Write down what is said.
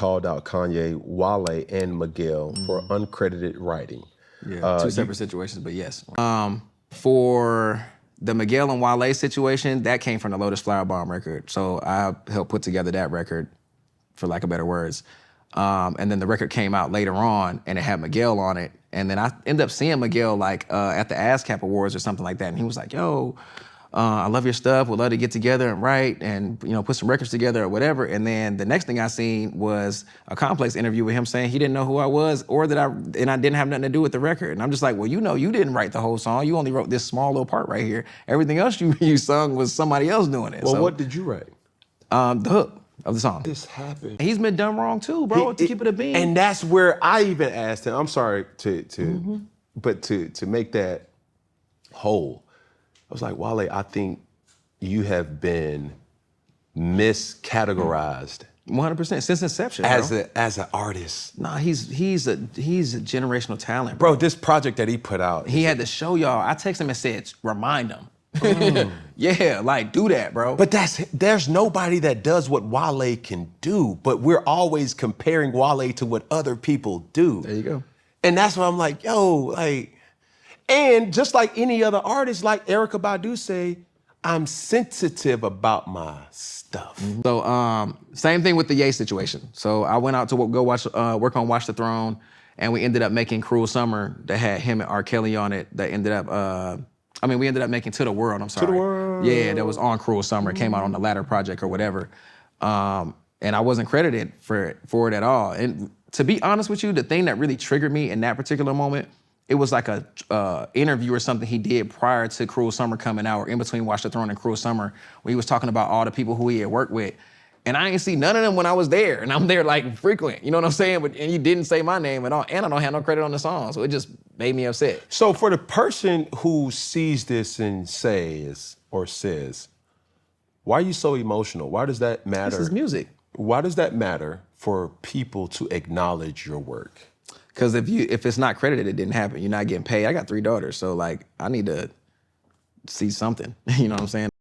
called out Kanye, Wale, and Miguel for uncredited writing. Yeah, two separate situations, but yes. For the Miguel and Wale situation, that came from the Lotus Flower Bomb record. So I helped put together that record, for lack of better words. And then the record came out later on, and it had Miguel on it. And then I ended up seeing Miguel like at the ASCAP Awards or something like that, and he was like, "Yo, I love your stuff. Would love to get together and write and put some records together or whatever." And then the next thing I seen was a Complex interview with him saying he didn't know who I was or that I didn't have nothing to do with the record. And I'm just like, well, you didn't write the whole song. You only wrote this small little part right here. Everything else you sung was somebody else doing it. Well, so, what did you write? The hook of the song. This happened. He's been done wrong too, bro. To keep it a bean. And that's where I even asked him. I'm sorry but to make that whole, I was like, Wale, I think you have been miscategorized 100% since inception, as an artist. Nah, he's a generational talent, bro. This project that he put out, he had to show y'all. I texted him and said, remind him. Yeah, like do that, bro. But there's nobody that does what Wale can do. But we're always comparing Wale to what other people do. There you go. And that's why I'm like, yo, like, and just like any other artist, like Erykah Badu say, I'm sensitive about my stuff. So same thing with the Ye situation. So I went out to go work on Watch the Throne, and we ended up making Cruel Summer that had him and R. Kelly on it. That ended up, we ended up making To the World, I'm sorry. To the World. Yeah, that was on Cruel Summer. It came out on the latter project or whatever. And I wasn't credited for it at all. And to be honest with you, the thing that really triggered me in that particular moment, it was like a interview or something he did prior to Cruel Summer coming out, or in between Watch the Throne and Cruel Summer, where he was talking about all the people who he had worked with. And I ain't see none of them when I was there, and I'm there like frequent, you know what I'm saying? And he didn't say my name at all, and I don't have no credit on the song, so it just made me upset. So for the person who sees this and says, why are you so emotional? Why does that matter? This is music. Why does that matter for people to acknowledge your work? Because if it's not credited, it didn't happen. You're not getting paid. I got 3 daughters, so like I need to see something. You know what I'm saying?